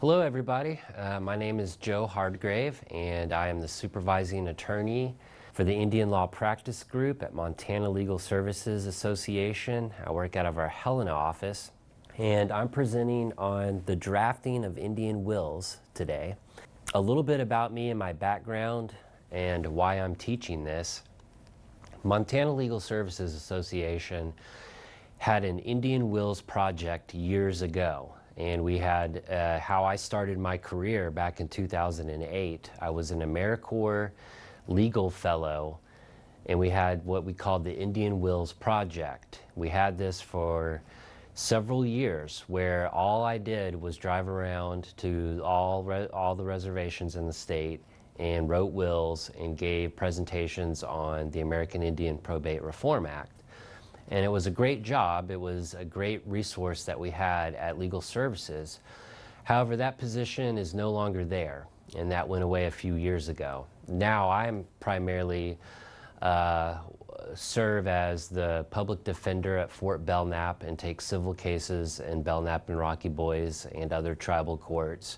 Hello everybody, my name is Joe Hardgrave and I am the supervising attorney for the Indian Law Practice Group at Montana Legal Services Association. I work out of our Helena office and I'm presenting on the drafting of Indian wills today. A little bit about me and my background and why I'm teaching this. Montana Legal Services Association had an Indian wills project years ago. And we had how I started my career back in 2008. I was an AmeriCorps legal fellow, and we had what we called the Indian Wills Project. We had this for several years, where all I did was drive around to all the reservations in the state and wrote wills and gave presentations on the American Indian Probate Reform Act. And it was a great job. It was a great resource that we had at Legal Services. However, that position is no longer there, and that went away a few years ago. Now I'm primarily serve as the public defender at Fort Belknap and take civil cases in Belknap and Rocky Boys and other tribal courts.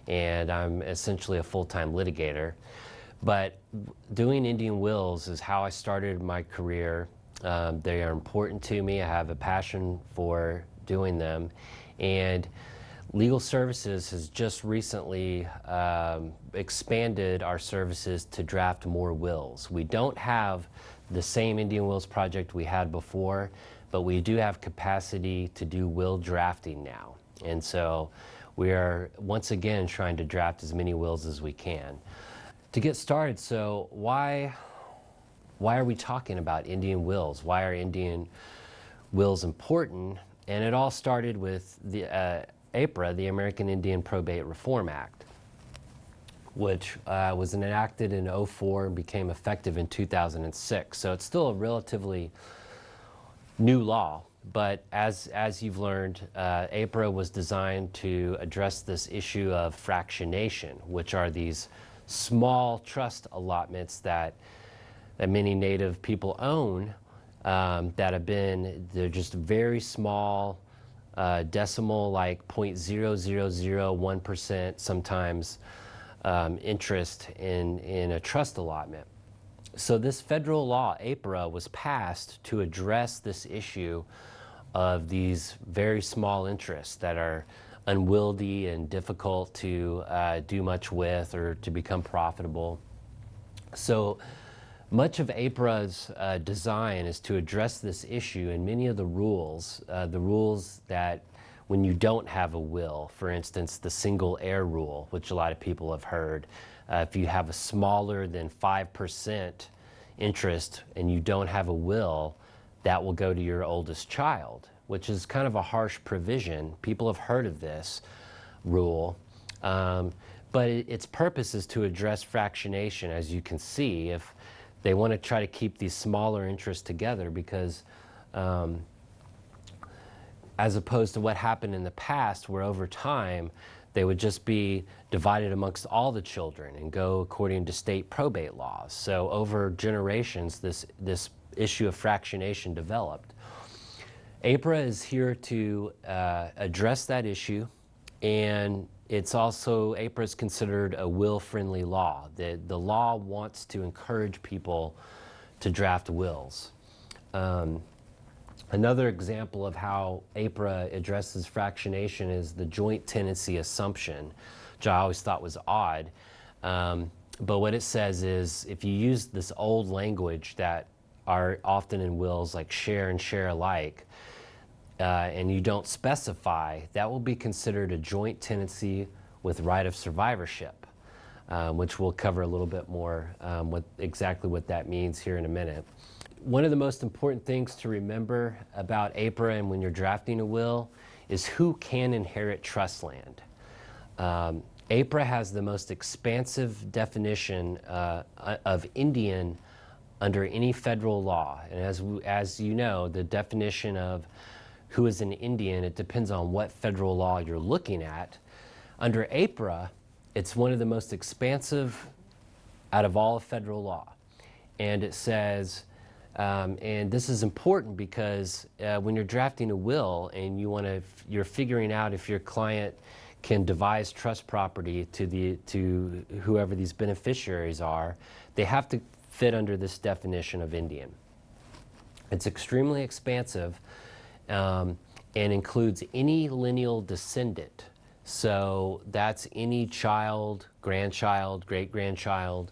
And I'm essentially a full-time litigator. But doing Indian wills is how I started my career. They are important to me. I have a passion for doing them. And Legal Services has just recently expanded our services to draft more wills. We don't have the same Indian Wills project we had before, but we do have capacity to do will drafting now. And so we are once again trying to draft as many wills as we can. To get started, so why are we talking about Indian wills? Why are Indian wills important? And it all started with the APRA, the American Indian Probate Reform Act, which was enacted in '04 and became effective in 2006. So it's still a relatively new law, but as you've learned, APRA was designed to address this issue of fractionation, which are these small trust allotments that many Native people own, they're just very small, decimal, like 0.0001% sometimes interest in a trust allotment. So this federal law, APRA, was passed to address this issue of these very small interests that are unwieldy and difficult to do much with or to become profitable. So much of APRA's design is to address this issue, and many of the rules that when you don't have a will, for instance, the single heir rule, which a lot of people have heard, if you have a smaller than 5% interest and you don't have a will, that will go to your oldest child, which is kind of a harsh provision. People have heard of this rule. But its purpose is to address fractionation, as you can see. If they want to try to keep these smaller interests together, because as opposed to what happened in the past, where over time they would just be divided amongst all the children and go according to state probate laws. So over generations, this issue of fractionation developed. APRA is here to address that issue, and it's also, APRA is considered a will-friendly law. The law wants to encourage people to draft wills. Another example of how APRA addresses fractionation is the joint tenancy assumption, which I always thought was odd. But what it says is, if you use this old language that are often in wills, like share and share alike, and you don't specify, that will be considered a joint tenancy with right of survivorship, which we'll cover a little bit more exactly what that means here in a minute. One of the most important things to remember about APRA and when you're drafting a will is who can inherit trust land. APRA has the most expansive definition of Indian under any federal law. And as you know, the definition of who is an Indian, it depends on what federal law you're looking at. Under APRA, It's one of the most expansive out of all of federal law. And it says, and this is important because when you're drafting a will and you're figuring out if your client can devise trust property to whoever these beneficiaries are, they have to fit under this definition of Indian. It's extremely expansive and includes any lineal descendant. So that's any child, grandchild, great-grandchild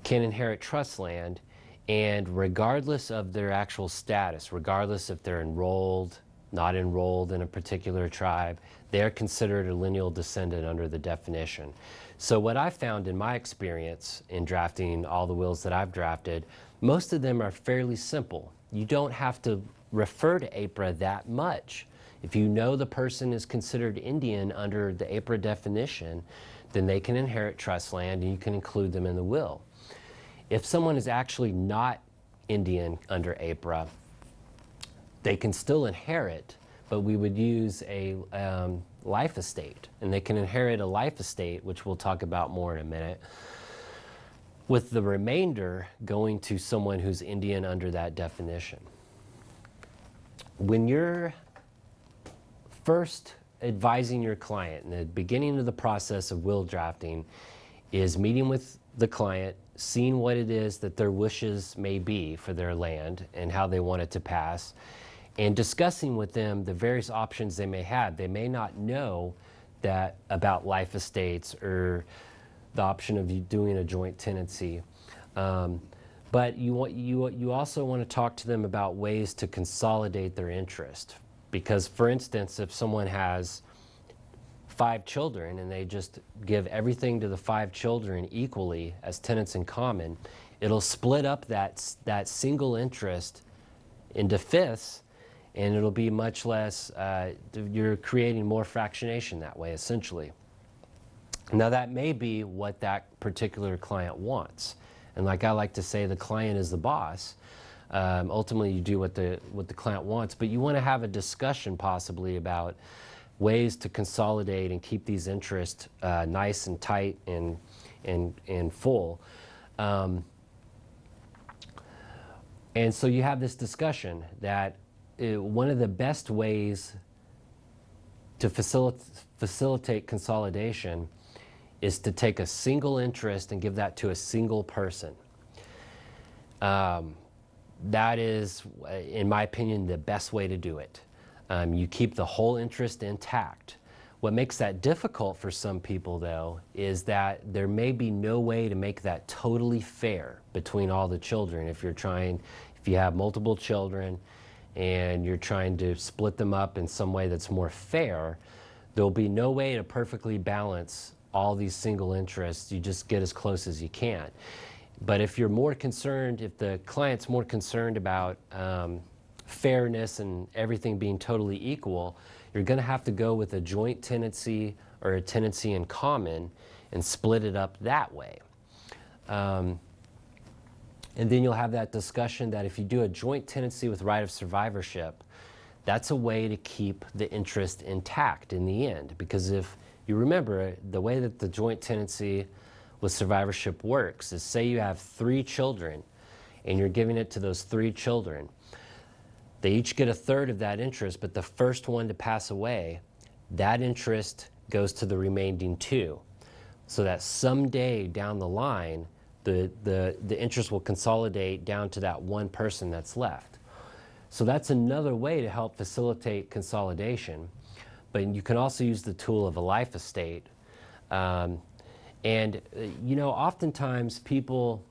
can inherit trust land, and regardless of their actual status, regardless if they're enrolled, not enrolled in a particular tribe, they're considered a lineal descendant under the definition. So what I found in my experience in drafting all the wills that I've drafted, most of them are fairly simple. You don't have to refer to APRA that much. If you know the person is considered Indian under the APRA definition, then they can inherit trust land and you can include them in the will. If someone is actually not Indian under APRA, they can still inherit, but we would use a life estate, and they can inherit a life estate, which we'll talk about more in a minute, with the remainder going to someone who's Indian under that definition. When you're first advising your client, in the beginning of the process of will drafting, is meeting with the client, seeing what it is that their wishes may be for their land and how they want it to pass, and discussing with them the various options they may have. They may not know that about life estates or the option of you doing a joint tenancy. But you also want to talk to them about ways to consolidate their interest. Because, for instance, if someone has 5 children and they just give everything to the 5 children equally as tenants in common, it'll split up that single interest into fifths, and it'll be much less, you're creating more fractionation that way, essentially. Now that may be what that particular client wants. And like I like to say, the client is the boss. Ultimately, you do what the client wants, but you want to have a discussion possibly about ways to consolidate and keep these interests nice and tight and full. And so you have this discussion that one of the best ways to facilitate consolidation is to take a single interest and give that to a single person. That is, in my opinion, the best way to do it. You keep the whole interest intact. What makes that difficult for some people, though, is that there may be no way to make that totally fair between all the children. If you have multiple children and you're trying to split them up in some way that's more fair, there'll be no way to perfectly balance all these single interests. You just get as close as you can. But if you're more concerned, if the client's more concerned about fairness and everything being totally equal, you're going to have to go with a joint tenancy or a tenancy in common and split it up that way. And then you'll have that discussion that if you do a joint tenancy with right of survivorship, that's a way to keep the interest intact in the end. Because if you remember, the way that the joint tenancy with survivorship works is, say you have 3 children and you're giving it to those 3 children. They each get a third of that interest, but the first one to pass away, that interest goes to the remaining 2. So that someday down the line, the interest will consolidate down to that one person that's left. So that's another way to help facilitate consolidation. But you can also use the tool of a life estate. Oftentimes people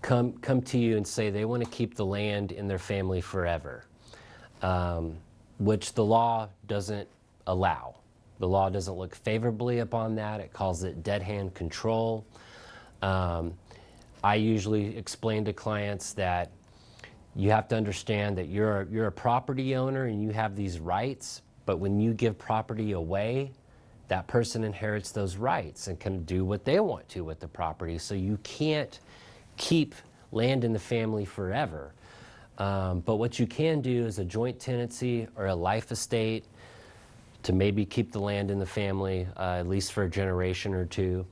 come to you and say they want to keep the land in their family forever, which the law doesn't allow. The law doesn't look favorably upon that. It calls it dead hand control. I usually explain to clients that you have to understand that you're a property owner and you have these rights, but when you give property away, that person inherits those rights and can do what they want to with the property. So you can't keep land in the family forever. But what you can do is a joint tenancy or a life estate to maybe keep the land in the family, at least for a generation or two.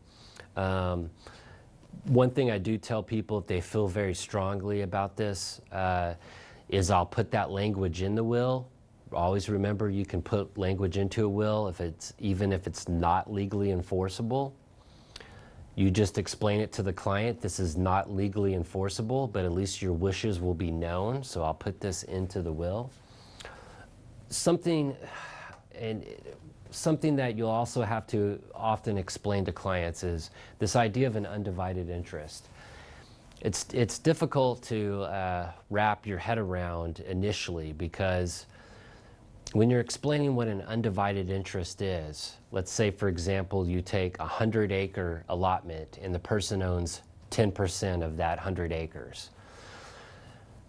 One thing I do tell people if they feel very strongly about this is I'll put that language in the will. Always remember you can put language into a will even if it's not legally enforceable. You just explain it to the client, this is not legally enforceable, but at least your wishes will be known, so I'll put this into the will. Something that you'll also have to often explain to clients is this idea of an undivided interest. It's difficult to wrap your head around initially, because when you're explaining what an undivided interest is, let's say, for example, you take a 100-acre allotment and the person owns 10% of that 100 acres.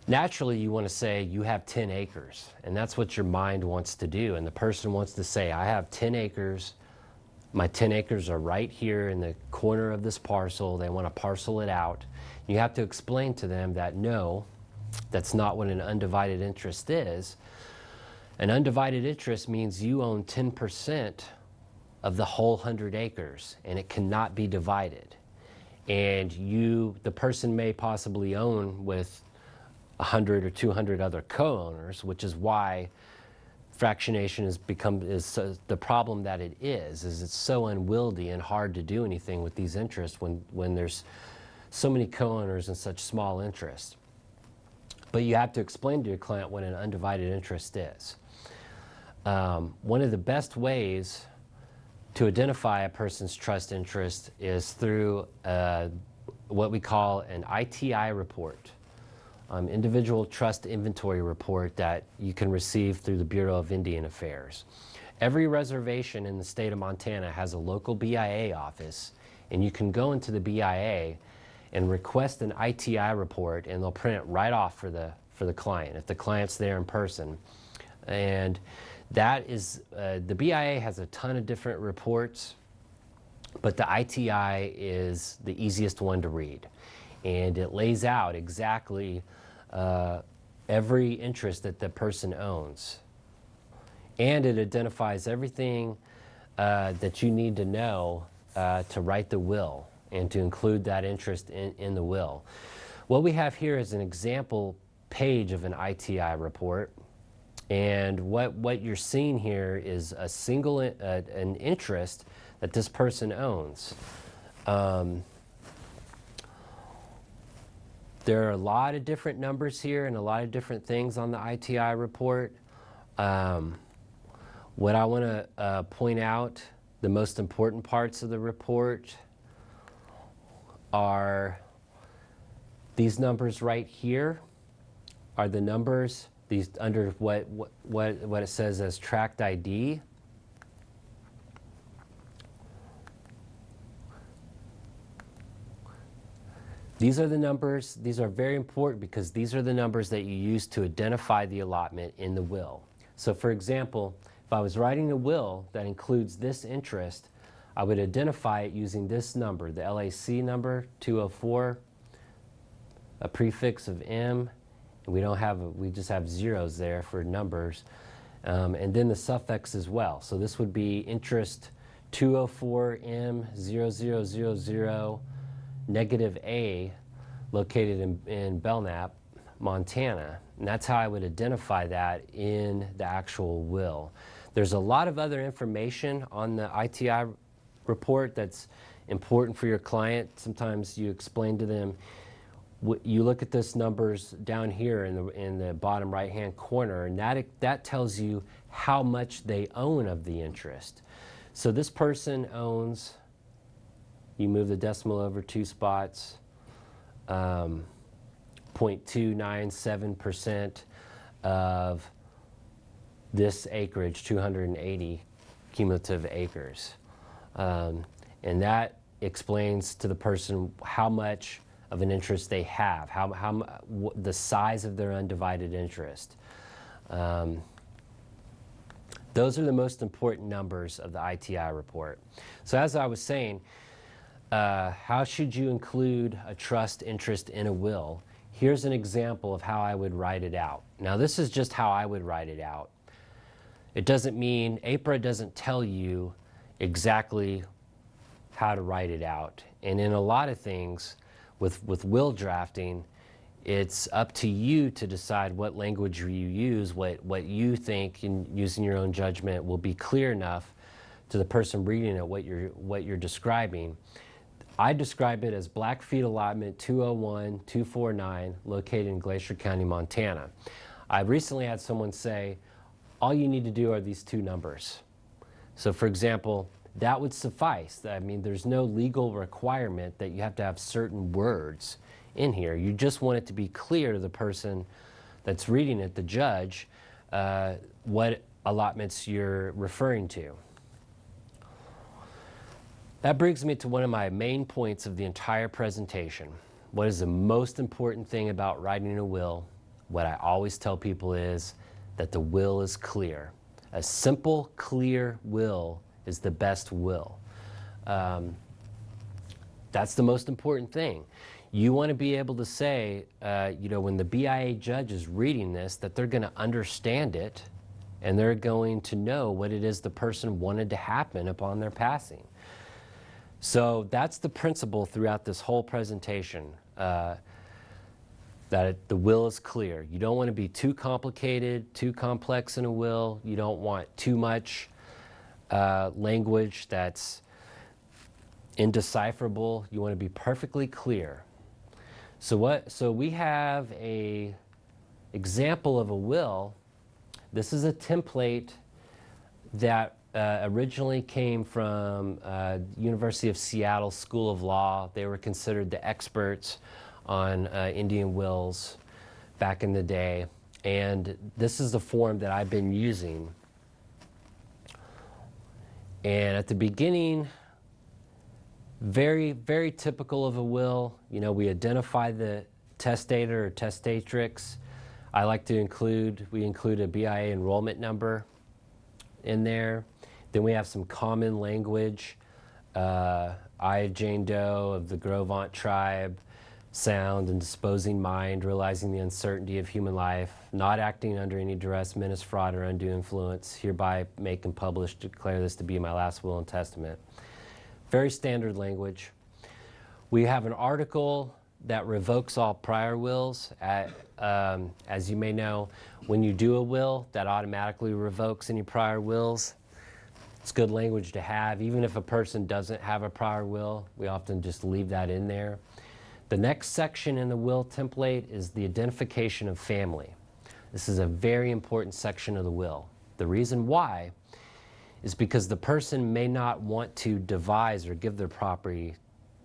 Naturally, you want to say you have 10 acres, and that's what your mind wants to do. And the person wants to say, I have 10 acres. My 10 acres are right here in the corner of this parcel. They want to parcel it out. You have to explain to them that no, that's not what an undivided interest is. An undivided interest means you own 10% of the whole 100 acres, and it cannot be divided. And the person may possibly own with 100 or 200 other co-owners, which is why fractionation is the problem that it is it's so unwieldy and hard to do anything with these interests when there's so many co-owners and such small interests. But you have to explain to your client what an undivided interest is. One of the best ways to identify a person's trust interest is through what we call an ITI report, Individual Trust Inventory Report, that you can receive through the Bureau of Indian Affairs. Every reservation in the state of Montana has a local BIA office, and you can go into the BIA and request an ITI report, and they'll print it right off for the client if the client's there in person. And that is, the BIA has a ton of different reports, but the ITI is the easiest one to read. And it lays out exactly every interest that the person owns. And it identifies everything that you need to know to write the will and to include that interest in the will. What we have here is an example page of an ITI report. And what you're seeing here is a single an interest that this person owns. There are a lot of different numbers here and a lot of different things on the ITI report. What I want to point out, the most important parts of the report are these numbers right here are the numbers these under what it says as tract ID. These are the numbers. These are very important because these are the numbers that you use to identify the allotment in the will. So for example, if I was writing a will that includes this interest, I would identify it using this number, the LAC number 204, a prefix of M, and we just have zeros there for numbers, and then the suffix as well. So this would be interest 204M0000 negative A, located in Belknap, Montana. And that's how I would identify that in the actual will. There's a lot of other information on the ITI report that's important for your client. Sometimes you explain to them, you look at this numbers down here in the bottom right hand corner, and that tells you how much they own of the interest. So this person owns, you move the decimal over 2 spots, 0.297% of this acreage, 280 cumulative acres. And that explains to the person how much of an interest they have, the size of their undivided interest. Those are the most important numbers of the ITI report. So as I was saying, how should you include a trust interest in a will? Here's an example of how I would write it out. Now this is just how I would write it out. It doesn't mean, APRA doesn't tell you exactly how to write it out. And in a lot of things, with will drafting, it's up to you to decide what language you use, what you think, in using your own judgment, will be clear enough to the person reading it, what you're describing. I describe it as Blackfeet Allotment 201-249, located in Glacier County, Montana. I recently had someone say, all you need to do are these two numbers. So for example, that would suffice. I mean, there's no legal requirement that you have to have certain words in here. You just want it to be clear to the person that's reading it, the judge, what allotments you're referring to. That brings me to one of my main points of the entire presentation. What is the most important thing about writing a will? What I always tell people is that the will is clear. A simple, clear will is the best will. That's the most important thing. You want to be able to say, when the BIA judge is reading this, that they're going to understand it and they're going to know what it is the person wanted to happen upon their passing. So that's the principle throughout this whole presentation, that the will is clear. You don't want to be too complicated, too complex in a will. You don't want too much language that's indecipherable. You want to be perfectly clear. So we have a example of a will. This is a template that originally came from University of Seattle School of Law. They were considered the experts on Indian wills back in the day. And this is the form that I've been using. And at the beginning, very, very typical of a will, we identify the testator or testatrix. I like to include a BIA enrollment number in there. Then we have some common language. I, Jane Doe of the Gros Ventre tribe, sound and disposing mind, realizing the uncertainty of human life, not acting under any duress, menace, fraud, or undue influence, hereby make and publish, declare this to be my last will and testament. Very standard language. We have an article that revokes all prior wills. As you may know, when you do a will, that automatically revokes any prior wills. It's good language to have. Even if a person doesn't have a prior will, we often just leave that in there. The next section in the will template is the identification of family. This is a very important section of the will. The reason why is because the person may not want to devise or give their property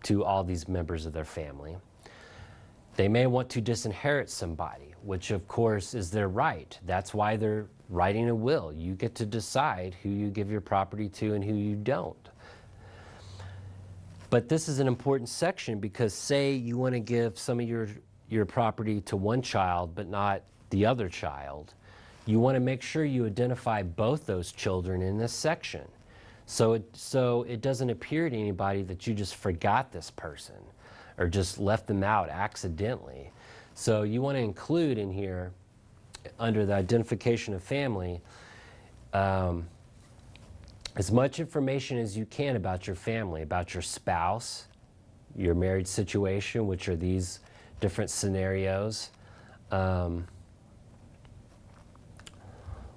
to all these members of their family. They may want to disinherit somebody, which of course is their right. That's why they're writing a will. You get to decide who you give your property to and who you don't. But this is an important section because say you want to give some of your property to one child but not the other child, you want to make sure you identify both those children in this section. So it doesn't appear to anybody that you just forgot this person or just left them out accidentally. So you want to include in here, under the identification of family, as much information as you can about your family, about your spouse, your married situation, which are these different scenarios,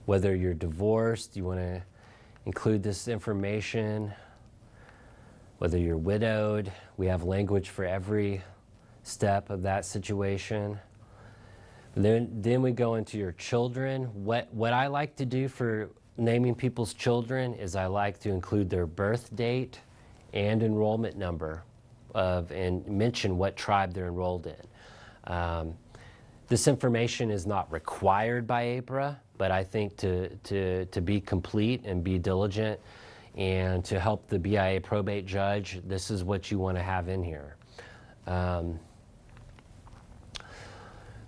whether you're divorced, you want to include this information, whether you're widowed. We have language for every step of that situation. Then we go into your children. What I like to do for naming people's children is I like to include their birth date and enrollment number and mention what tribe they're enrolled in. This information is not required by APRA, but I think to be complete and be diligent and to help the BIA probate judge, this is what you want to have in here.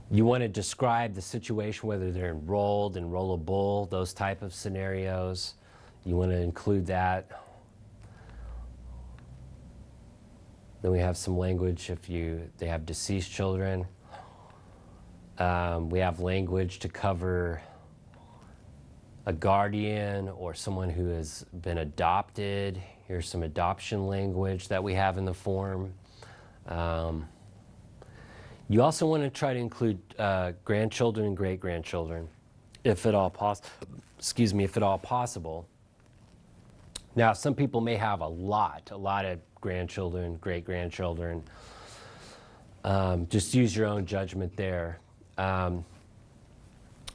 You want to describe the situation, whether they're enrolled, enrollable, those type of scenarios. You want to include that. Then we have some language if they have deceased children. We have language to cover a guardian or someone who has been adopted. Here's some adoption language that we have in the form. You also want to try to include grandchildren and great-grandchildren, if at all possible. Now, some people may have a lot of grandchildren, great-grandchildren. Just use your own judgment there.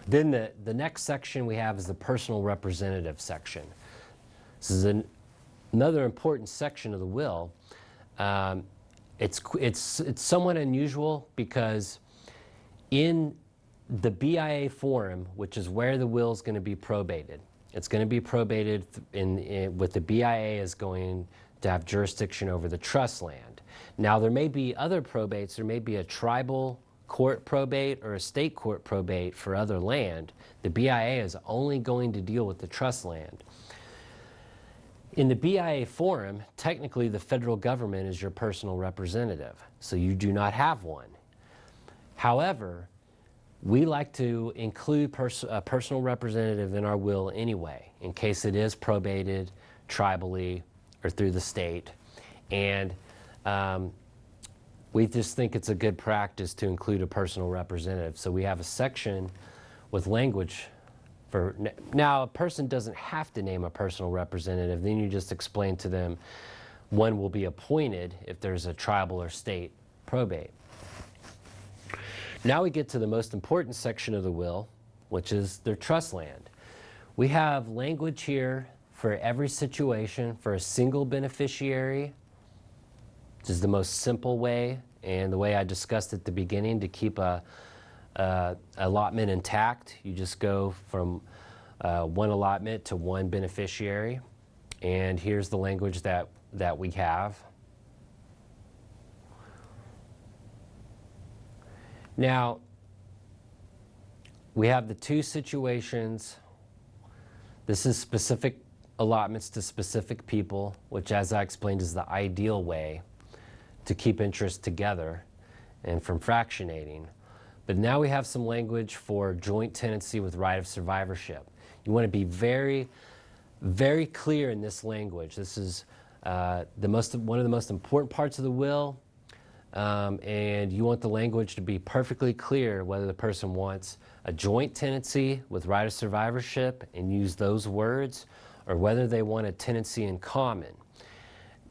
Then the next section we have is the personal representative section. This is another important section of the will. It's somewhat unusual because in the BIA form, which is where the will is going to be probated, it's going to be probated with the BIA is going to have jurisdiction over the trust land. Now, there may be other probates. There may be a tribal court probate or a state court probate for other land. The BIA is only going to deal with the trust land. In the BIA forum, technically the federal government is your personal representative, so you do not have one. However, we like to include a personal representative in our will anyway, in case it is probated tribally or through the state. And we just think it's a good practice to include a personal representative. So we have a section with language for, now a person doesn't have to name a personal representative, then you just explain to them one will be appointed if there's a tribal or state probate. Now we get to the most important section of the will, which is their trust land. We have language here for every situation for a single beneficiary. This is the most simple way, and the way I discussed at the beginning, to keep a allotment intact. You just go from one allotment to one beneficiary. And here's the language that we have. Now, we have the two situations. This is specific allotments to specific people, which, as I explained, is the ideal way to keep interest together and from fractionating. But now we have some language for joint tenancy with right of survivorship. You want to be very, very clear in this language. This is one of the most important parts of the will, and you want the language to be perfectly clear whether the person wants a joint tenancy with right of survivorship and use those words, or whether they want a tenancy in common.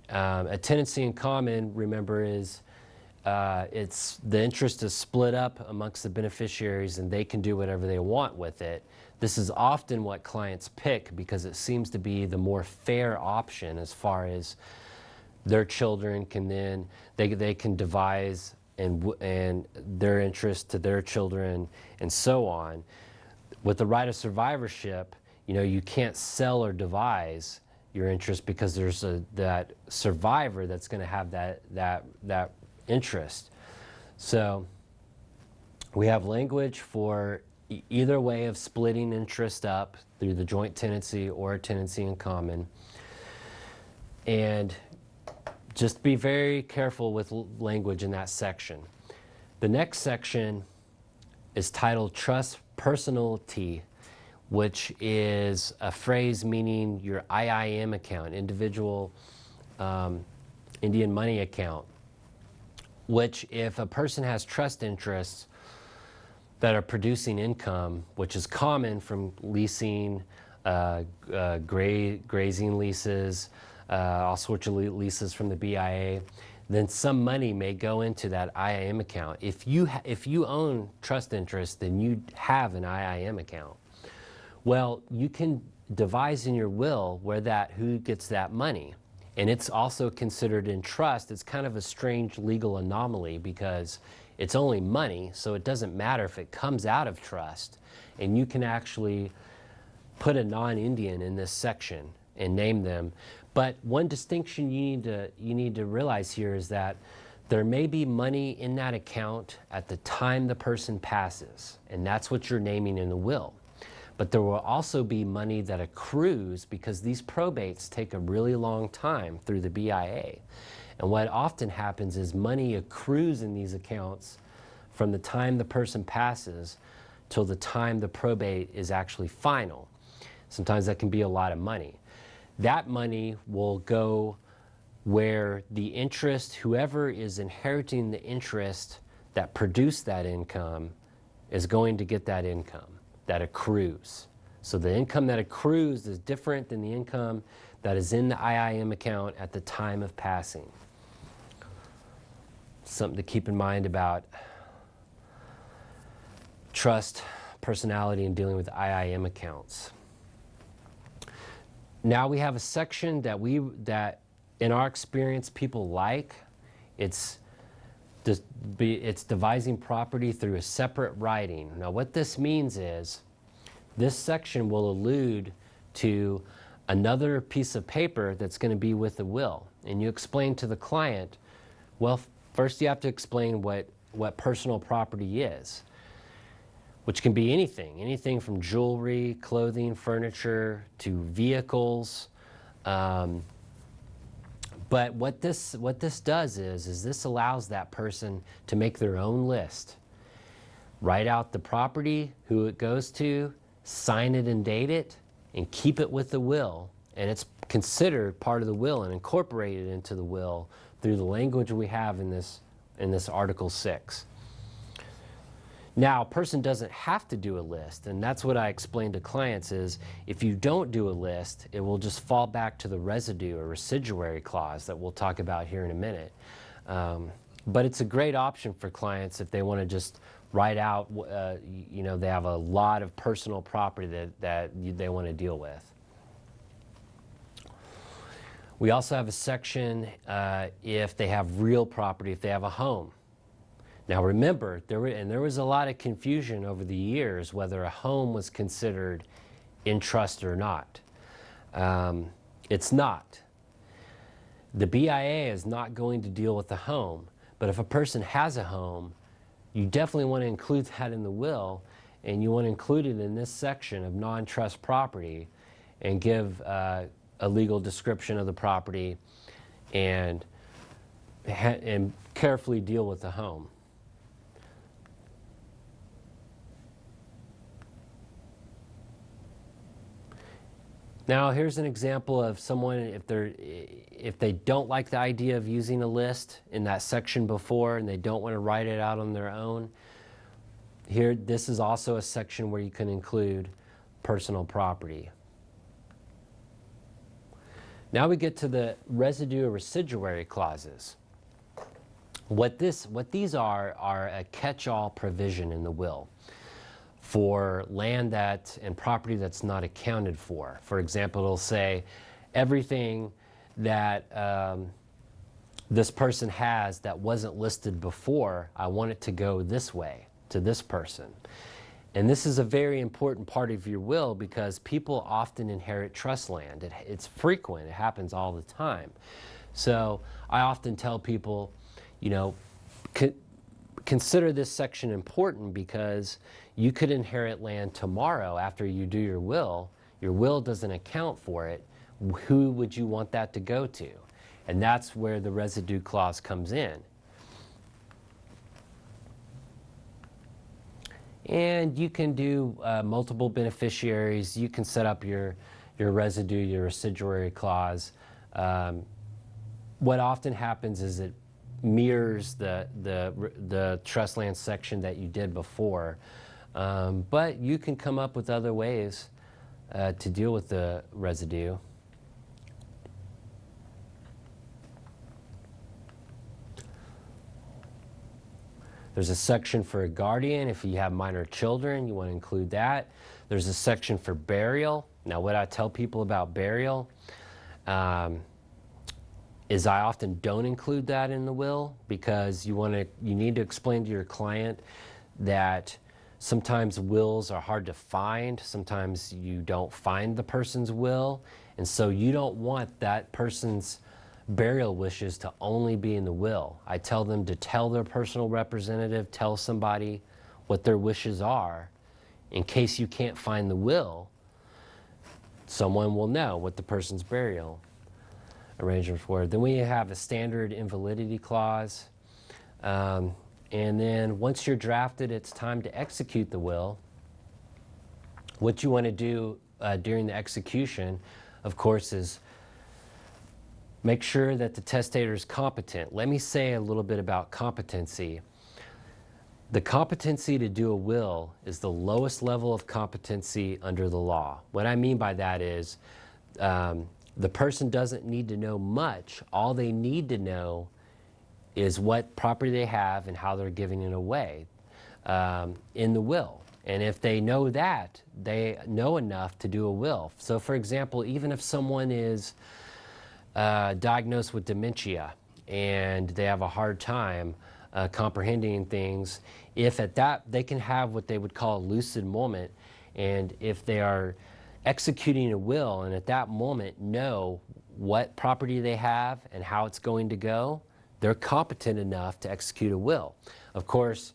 A tenancy in common, remember, is the interest is split up amongst the beneficiaries and they can do whatever they want with it. This is often what clients pick because it seems to be the more fair option, as far as their children can then, they can devise and their interest to their children and so on. With the right of survivorship, you know, you can't sell or devise your interest because there's that survivor that's going to have that interest. So we have language for either way of splitting interest up through the joint tenancy or a tenancy in common. And just be very careful with language in that section. The next section is titled Trust Personality, which is a phrase meaning your IIM account, individual Indian money account, which if a person has trust interests that are producing income, which is common from leasing, grazing leases, all sorts of leases from the BIA, then some money may go into that IIM account. If you own trust interest, then you have an IIM account. Well, you can devise in your will who gets that money. And it's also considered in trust. It's kind of a strange legal anomaly because it's only money, so it doesn't matter if it comes out of trust. And you can actually put a non-Indian in this section and name them. But one distinction you need to realize here is that there may be money in that account at the time the person passes, and that's what you're naming in the will. But there will also be money that accrues because these probates take a really long time through the BIA. And what often happens is money accrues in these accounts from the time the person passes till the time the probate is actually final. Sometimes that can be a lot of money. That money will go where the interest, whoever is inheriting the interest that produced that income, is going to get that income that accrues. So the income that accrues is different than the income that is in the IIM account at the time of passing. Something to keep in mind about trust, personality, and dealing with IIM accounts. Now we have a section that in our experience people like. It's devising property through a separate writing. Now what this means is this section will allude to another piece of paper that's going to be with the will. And you explain to the client, well, first you have to explain what personal property is, which can be anything from jewelry, clothing, furniture, to vehicles. But what this does is this allows that person to make their own list. Write out the property, who it goes to, sign it and date it, and keep it with the will. And it's considered part of the will and incorporated into the will through the language we have in this Article 6. Now, a person doesn't have to do a list, and that's what I explain to clients is if you don't do a list, it will just fall back to the residue or residuary clause that we'll talk about here in a minute. But it's a great option for clients if they want to just write out, they have a lot of personal property that they want to deal with. We also have a section if they have real property, if they have a home. Now remember, there was a lot of confusion over the years whether a home was considered in trust or not. It's not. The BIA is not going to deal with the home, but if a person has a home, you definitely want to include that in the will, and you want to include it in this section of non-trust property and give a legal description of the property and carefully deal with the home. Now here's an example of someone if they don't like the idea of using a list in that section before and they don't want to write it out on their own. Here, this is also a section where you can include personal property. Now we get to the residue or residuary clauses. What these are a catch-all provision in the will for land and property that's not accounted for. For example, it'll say everything that this person has that wasn't listed before, I want it to go this way to this person. And this is a very important part of your will because people often inherit trust land. It's frequent, it happens all the time. So I often tell people, consider this section important because you could inherit land tomorrow after you do your will. Your will doesn't account for it. Who would you want that to go to? And that's where the residue clause comes in. And you can do multiple beneficiaries. You can set up your residue, your residuary clause. What often happens is it mirrors the trust land section that you did before. But you can come up with other ways to deal with the residue. There's a section for a guardian. If you have minor children, you want to include that. There's a section for burial. Now, what I tell people about burial is I often don't include that in the will because you need to explain to your client that sometimes wills are hard to find. Sometimes you don't find the person's will, and so you don't want that person's burial wishes to only be in the will. I tell them to tell their personal representative, tell somebody what their wishes are. In case you can't find the will, someone will know what the person's burial arrangements were. Then we have a standard invalidity clause. And then once you're drafted, it's time to execute the will. What you want to do during the execution, of course, is make sure that the testator is competent. Let me say a little bit about competency. The competency to do a will is the lowest level of competency under the law. What I mean by that is the person doesn't need to know much. All they need to know is what property they have and how they're giving it away in the will. And if they know that, they know enough to do a will. So for example, even if someone is diagnosed with dementia and they have a hard time comprehending things, if at that they can have what they would call a lucid moment, and if they are executing a will and at that moment know what property they have and how it's going to go, they're competent enough to execute a will. Of course,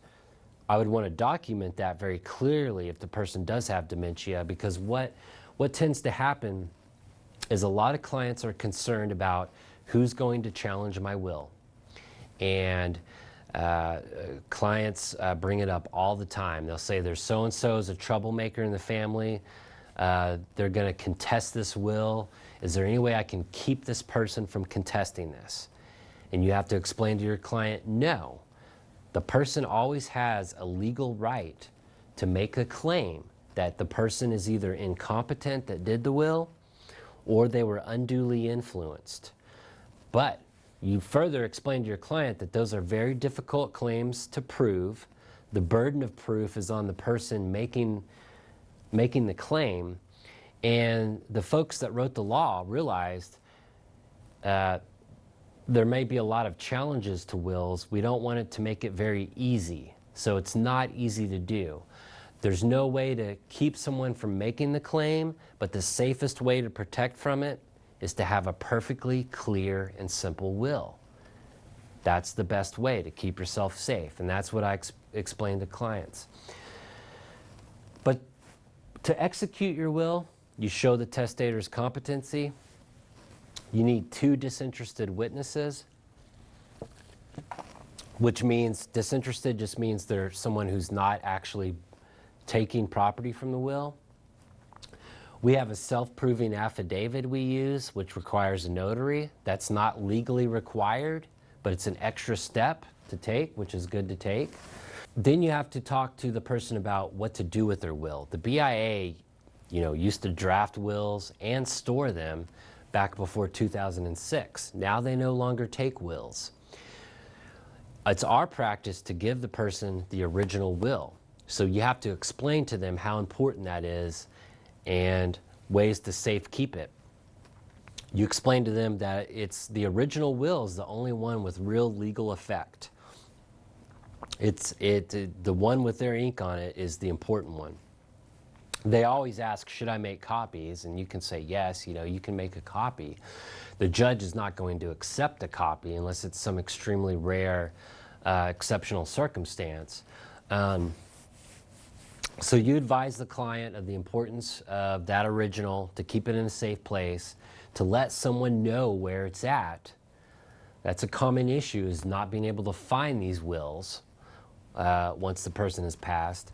I would want to document that very clearly if the person does have dementia, because what tends to happen is a lot of clients are concerned about who's going to challenge my will. And clients bring it up all the time. They'll say there's so-and-so is a troublemaker in the family. They're going to contest this will. Is there any way I can keep this person from contesting this? And you have to explain to your client, no. The person always has a legal right to make a claim that the person is either incompetent that did the will or they were unduly influenced. But you further explain to your client that those are very difficult claims to prove. The burden of proof is on the person making the claim. And the folks that wrote the law realized there may be a lot of challenges to wills. We don't want it to make it very easy. So it's not easy to do. There's no way to keep someone from making the claim, but the safest way to protect from it is to have a perfectly clear and simple will. That's the best way to keep yourself safe, and that's what I explain to clients. But to execute your will, you show the testator's competency. You need 2 disinterested witnesses, which means disinterested just means they're someone who's not actually taking property from the will. We have a self-proving affidavit we use, which requires a notary. That's not legally required, but it's an extra step to take, which is good to take. Then you have to talk to the person about what to do with their will. The BIA, used to draft wills and store them back before 2006. Now they no longer take wills. It's our practice to give the person the original will. So you have to explain to them how important that is and ways to safe keep it. You explain to them that it's the original will is the only one with real legal effect. The one with their ink on it is the important one. They always ask, should I make copies? And you can say yes, you can make a copy. The judge is not going to accept a copy unless it's some extremely rare, exceptional circumstance. So you advise the client of the importance of that original, to keep it in a safe place, to let someone know where it's at. That's a common issue, is not being able to find these wills once the person has passed.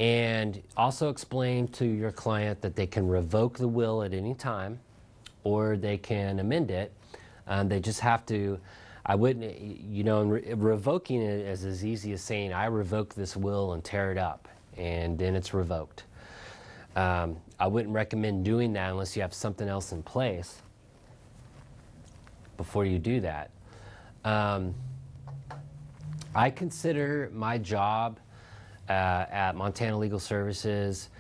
And also explain to your client that they can revoke the will at any time, or they can amend it. They just have to, revoking it is as easy as saying, I revoke this will and tear it up, and then it's revoked. I wouldn't recommend doing that unless you have something else in place before you do that. I consider my job at Montana Legal Services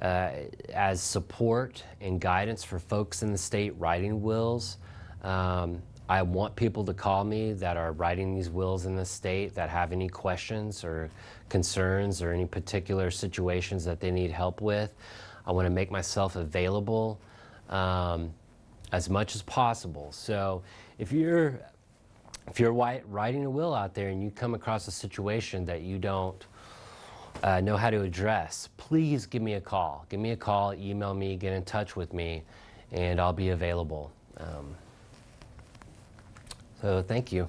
as support and guidance for folks in the state writing wills. I want people to call me that are writing these wills in the state that have any questions or concerns or any particular situations that they need help with. I want to make myself available as much as possible. So if you're writing a will out there and you come across a situation that you don't know how to address, please give me a call. Give me a call, email me, get in touch with me, and I'll be available. So thank you.